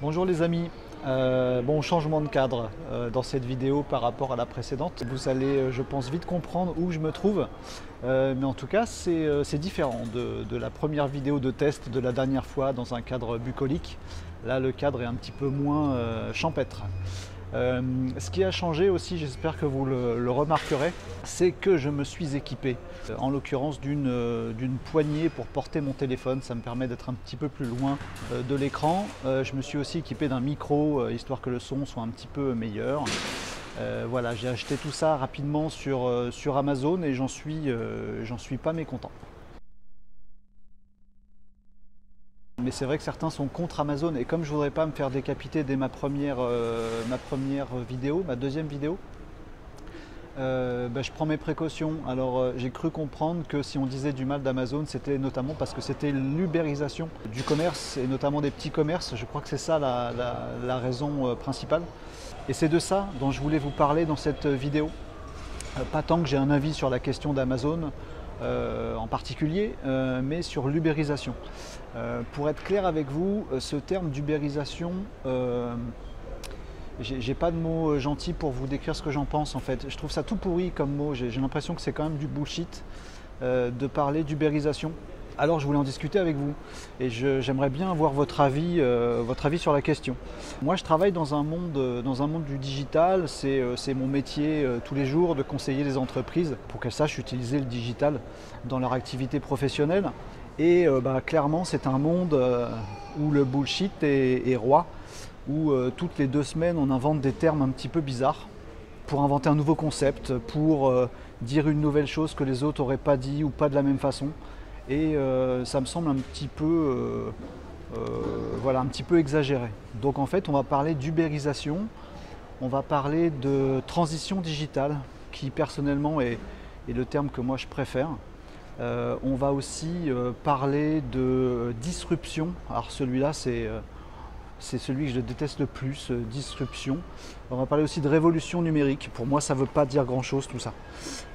Bonjour les amis, bon changement de cadre dans cette vidéo par rapport à la précédente. Vous allez je pense vite comprendre où je me trouve, mais en tout cas c'est différent de la première vidéo de test de la dernière fois dans un cadre bucolique. Là le cadre est un petit peu moins champêtre. Ce qui a changé aussi, j'espère que vous le remarquerez, c'est que je me suis équipé, en l'occurrence d'une poignée pour porter mon téléphone. Ça me permet d'être un petit peu plus loin de l'écran. Je me suis aussi équipé d'un micro, histoire que le son soit un petit peu meilleur. Voilà, j'ai acheté tout ça rapidement sur Amazon et j'en suis pas mécontent. Mais c'est vrai que certains sont contre Amazon et comme je voudrais pas me faire décapiter dès ma première vidéo, ma deuxième vidéo, je prends mes précautions. Alors j'ai cru comprendre que si on disait du mal d'Amazon, c'était notamment parce que c'était l'ubérisation du commerce et notamment des petits commerces. Je crois que c'est ça la raison principale. Et c'est de ça dont je voulais vous parler dans cette vidéo. Pas tant que j'ai un avis sur la question d'Amazon en particulier, mais sur l'ubérisation. Pour être clair avec vous, ce terme d'ubérisation, j'ai pas de mots gentils pour vous décrire ce que j'en pense en fait. Je trouve ça tout pourri comme mot, j'ai l'impression que c'est quand même du bullshit de parler d'ubérisation. Alors je voulais en discuter avec vous et j'aimerais bien avoir votre avis sur la question. Moi je travaille dans un monde du digital, c'est mon métier tous les jours de conseiller les entreprises pour qu'elles sachent utiliser le digital dans leur activité professionnelle. Et clairement c'est un monde où le bullshit est roi, où toutes les 2 semaines on invente des termes un petit peu bizarres pour inventer un nouveau concept, pour dire une nouvelle chose que les autres n'auraient pas dit ou pas de la même façon. Et ça me semble un petit peu, un petit peu exagéré. Donc en fait, on va parler d'ubérisation, on va parler de transition digitale, qui personnellement est le terme que moi je préfère. On va aussi parler de disruption. Alors celui-là, c'est celui que je déteste le plus, disruption. On va parler aussi de révolution numérique. Pour moi, ça ne veut pas dire grand-chose tout ça.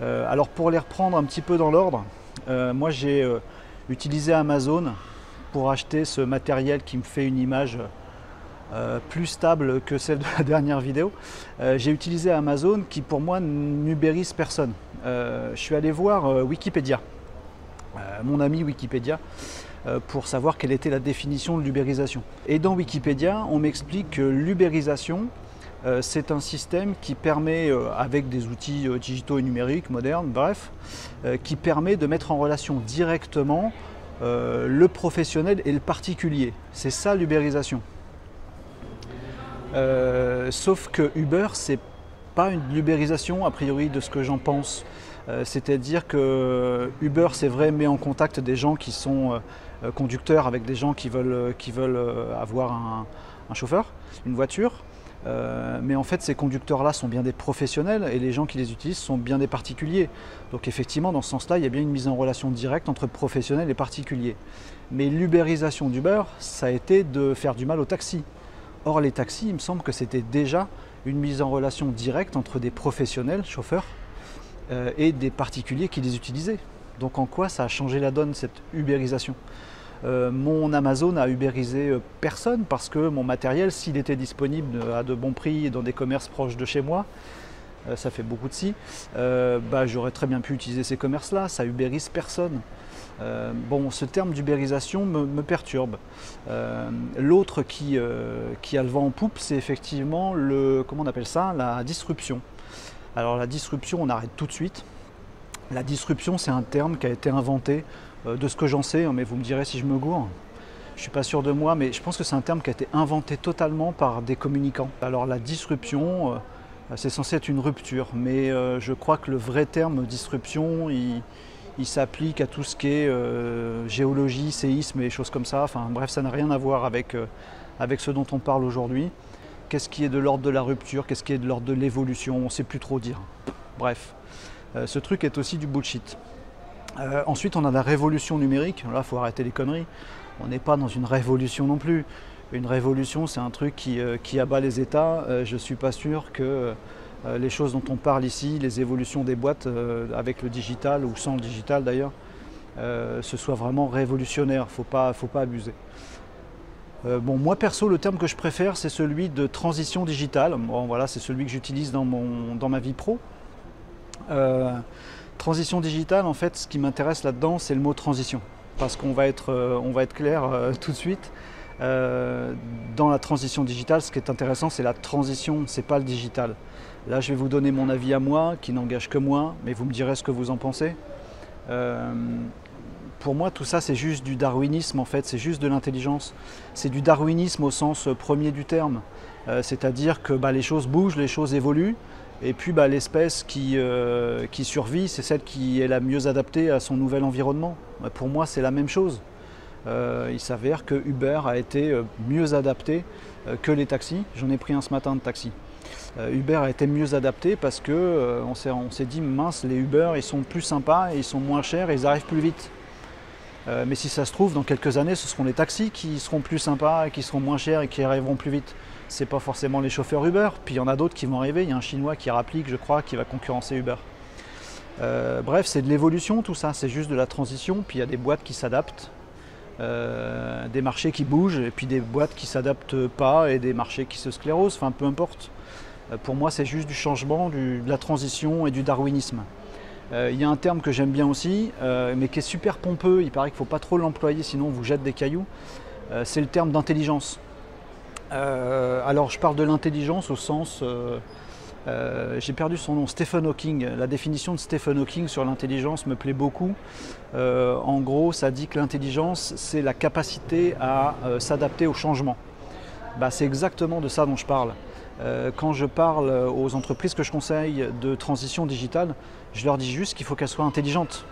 Alors pour les reprendre un petit peu dans l'ordre, moi j'ai utilisé Amazon pour acheter ce matériel qui me fait une image plus stable que celle de la dernière vidéo. J'ai utilisé Amazon qui pour moi n'ubérise personne. Je suis allé voir Wikipédia, mon ami Wikipédia, pour savoir quelle était la définition de l'ubérisation. Et dans Wikipédia, on m'explique que l'ubérisation, c'est un système qui permet, avec des outils digitaux et numériques, modernes, bref, qui permet de mettre en relation directement le professionnel et le particulier. C'est ça l'ubérisation. Sauf que Uber, c'est pas une ubérisation a priori de ce que j'en pense. C'est-à-dire que Uber, c'est vrai, met en contact des gens qui sont conducteurs avec des gens qui veulent avoir un chauffeur, une voiture. Mais en fait ces conducteurs-là sont bien des professionnels et les gens qui les utilisent sont bien des particuliers. Donc effectivement dans ce sens-là il y a bien une mise en relation directe entre professionnels et particuliers. Mais l'ubérisation d'Uber, ça a été de faire du mal aux taxis. Or les taxis, il me semble que c'était déjà une mise en relation directe entre des professionnels, chauffeurs, et des particuliers qui les utilisaient. Donc en quoi ça a changé la donne cette ubérisation ? Mon Amazon a ubérisé personne parce que mon matériel, s'il était disponible à de bons prix dans des commerces proches de chez moi, ça fait beaucoup de si, j'aurais très bien pu utiliser ces commerces-là, ça ubérise personne. Ce terme d'ubérisation me perturbe. L'autre qui a le vent en poupe, c'est effectivement la disruption. Alors la disruption, on arrête tout de suite. La disruption, c'est un terme qui a été inventé, de ce que j'en sais, mais vous me direz si je me gourre. Je ne suis pas sûr de moi, mais je pense que c'est un terme qui a été inventé totalement par des communicants. Alors la disruption, c'est censé être une rupture, mais je crois que le vrai terme disruption, il s'applique à tout ce qui est géologie, séisme et choses comme ça. Enfin bref, ça n'a rien à voir avec ce dont on parle aujourd'hui. Qu'est-ce qui est de l'ordre de la rupture, qu'est-ce qui est de l'ordre de l'évolution, on ne sait plus trop dire. Bref, ce truc est aussi du bullshit. Ensuite, on a la révolution numérique. Là, il faut arrêter les conneries. On n'est pas dans une révolution non plus. Une révolution, c'est un truc qui abat les États. Je ne suis pas sûr que les choses dont on parle ici, les évolutions des boîtes avec le digital ou sans le digital d'ailleurs, ce soit vraiment révolutionnaire. Faut pas abuser. Bon, moi perso, le terme que je préfère, c'est celui de transition digitale. Bon, voilà, c'est celui que j'utilise dans ma vie pro. Transition digitale, en fait, ce qui m'intéresse là-dedans, c'est le mot transition. Parce qu'on va être clair tout de suite. Dans la transition digitale, ce qui est intéressant, c'est la transition, c'est pas le digital. Là, je vais vous donner mon avis à moi, qui n'engage que moi, mais vous me direz ce que vous en pensez. Pour moi, tout ça, c'est juste du darwinisme, en fait, c'est juste de l'intelligence. C'est du darwinisme au sens premier du terme. C'est-à-dire que les choses bougent, les choses évoluent, et puis l'espèce qui survit, c'est celle qui est la mieux adaptée à son nouvel environnement. Pour moi, c'est la même chose. Il s'avère que Uber a été mieux adapté que les taxis. J'en ai pris un ce matin de taxi. Uber a été mieux adapté parce que on s'est dit mince, les Uber ils sont plus sympas, et ils sont moins chers et ils arrivent plus vite. Mais si ça se trouve, dans quelques années, ce seront les taxis qui seront plus sympas, qui seront moins chers et qui arriveront plus vite. C'est pas forcément les chauffeurs Uber, puis il y en a d'autres qui vont arriver. Il y a un Chinois qui rapplique, je crois, qui va concurrencer Uber. Bref, c'est de l'évolution tout ça, c'est juste de la transition, puis il y a des boîtes qui s'adaptent. Des marchés qui bougent et puis des boîtes qui ne s'adaptent pas et des marchés qui se sclérosent, enfin peu importe. Pour moi c'est juste du changement, de la transition et du darwinisme. Il y a un terme que j'aime bien aussi, mais qui est super pompeux, il paraît qu'il ne faut pas trop l'employer sinon on vous jette des cailloux, c'est le terme d'intelligence. Alors je parle de l'intelligence au sens... j'ai perdu son nom, Stephen Hawking. La définition de Stephen Hawking sur l'intelligence me plaît beaucoup. En gros, ça dit que l'intelligence, c'est la capacité à s'adapter au changement. C'est exactement de ça dont je parle. Quand je parle aux entreprises que je conseille de transition digitale, je leur dis juste qu'il faut qu'elles soient intelligentes.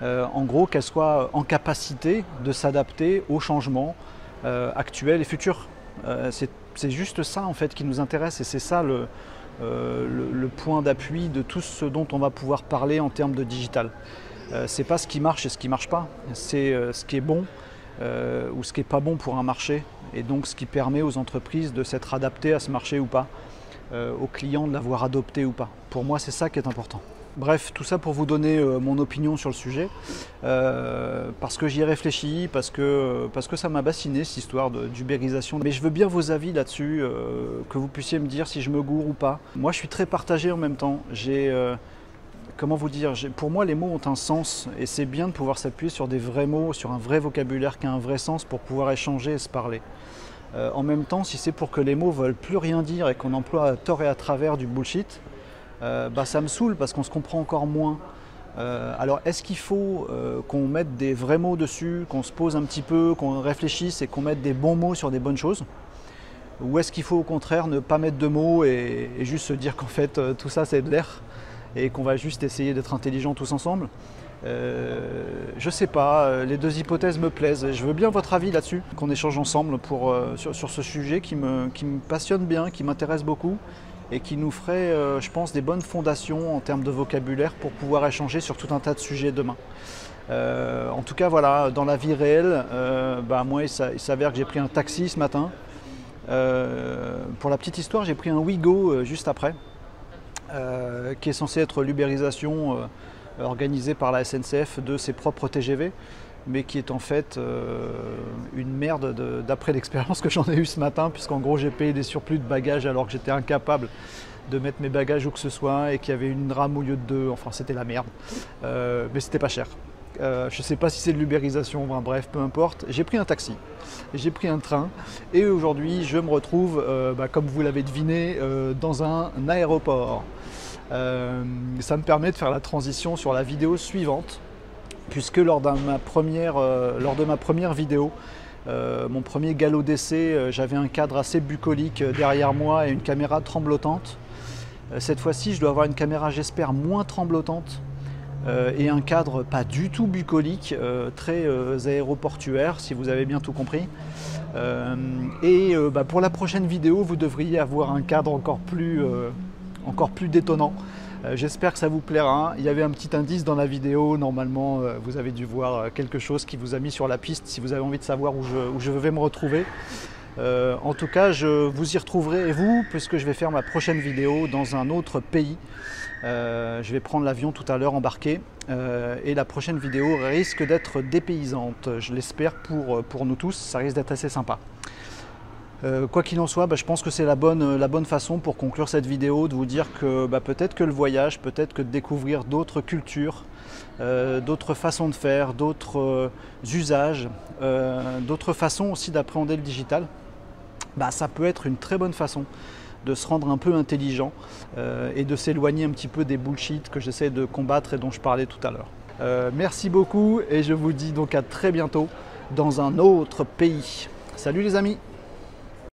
En gros, qu'elles soient en capacité de s'adapter aux changements actuels et futurs. C'est juste ça en fait qui nous intéresse et c'est ça le point d'appui de tout ce dont on va pouvoir parler en termes de digital. C'est pas ce qui marche et ce qui marche pas, c'est ce qui est bon ou ce qui n'est pas bon pour un marché et donc ce qui permet aux entreprises de s'être adaptées à ce marché ou pas, aux clients de l'avoir adopté ou pas. Pour moi, c'est ça qui est important. Bref, tout ça pour vous donner mon opinion sur le sujet, parce que j'y ai réfléchi, parce que ça m'a bassiné cette histoire d'ubérisation. Mais je veux bien vos avis là-dessus, que vous puissiez me dire si je me gourre ou pas. Moi, je suis très partagé en même temps. Comment vous dire, pour moi, les mots ont un sens, et c'est bien de pouvoir s'appuyer sur des vrais mots, sur un vrai vocabulaire qui a un vrai sens pour pouvoir échanger et se parler. En même temps, si c'est pour que les mots ne veulent plus rien dire et qu'on emploie à tort et à travers du bullshit, ça me saoule parce qu'on se comprend encore moins. Alors est-ce qu'il faut qu'on mette des vrais mots dessus, qu'on se pose un petit peu, qu'on réfléchisse et qu'on mette des bons mots sur des bonnes choses? Ou est-ce qu'il faut au contraire ne pas mettre de mots et juste se dire qu'en fait tout ça c'est de l'air et qu'on va juste essayer d'être intelligents tous ensemble? Je sais pas, les deux hypothèses me plaisent. Je veux bien votre avis là-dessus, qu'on échange ensemble sur ce sujet qui me passionne bien, qui m'intéresse beaucoup et qui nous ferait, je pense, des bonnes fondations en termes de vocabulaire pour pouvoir échanger sur tout un tas de sujets demain. En tout cas, voilà, dans la vie réelle, moi, il s'avère que j'ai pris un taxi ce matin. Pour la petite histoire, j'ai pris un Ouigo juste après, qui est censé être l'ubérisation organisée par la SNCF de ses propres TGV, mais qui est en fait une merde d'après l'expérience que j'en ai eue ce matin, puisqu'en gros j'ai payé des surplus de bagages alors que j'étais incapable de mettre mes bagages où que ce soit et qu'il y avait une rame au lieu de deux, enfin c'était la merde, mais c'était pas cher. Je sais pas si c'est de l'ubérisation, bref, peu importe. J'ai pris un taxi, j'ai pris un train et aujourd'hui je me retrouve, comme vous l'avez deviné, dans un aéroport. Ça me permet de faire la transition sur la vidéo suivante, puisque lors de ma première vidéo, mon premier galop d'essai, j'avais un cadre assez bucolique derrière moi et une caméra tremblotante. Cette fois-ci, je dois avoir une caméra, j'espère, moins tremblotante et un cadre pas du tout bucolique, très aéroportuaire, si vous avez bien tout compris. Pour la prochaine vidéo, vous devriez avoir un cadre encore plus détonnant. J'espère que ça vous plaira. Il y avait un petit indice dans la vidéo. Normalement, vous avez dû voir quelque chose qui vous a mis sur la piste si vous avez envie de savoir où je vais me retrouver. En tout cas, je vous y retrouverai, et vous, puisque je vais faire ma prochaine vidéo dans un autre pays. Je vais prendre l'avion tout à l'heure embarqué. Et la prochaine vidéo risque d'être dépaysante. Je l'espère pour nous tous. Ça risque d'être assez sympa. Quoi qu'il en soit, je pense que c'est la bonne façon pour conclure cette vidéo, de vous dire que peut-être que le voyage, peut-être que de découvrir d'autres cultures, d'autres façons de faire, d'autres usages, d'autres façons aussi d'appréhender le digital, ça peut être une très bonne façon de se rendre un peu intelligent et de s'éloigner un petit peu des bullshit que j'essaie de combattre et dont je parlais tout à l'heure. Merci beaucoup et je vous dis donc à très bientôt dans un autre pays. Salut les amis!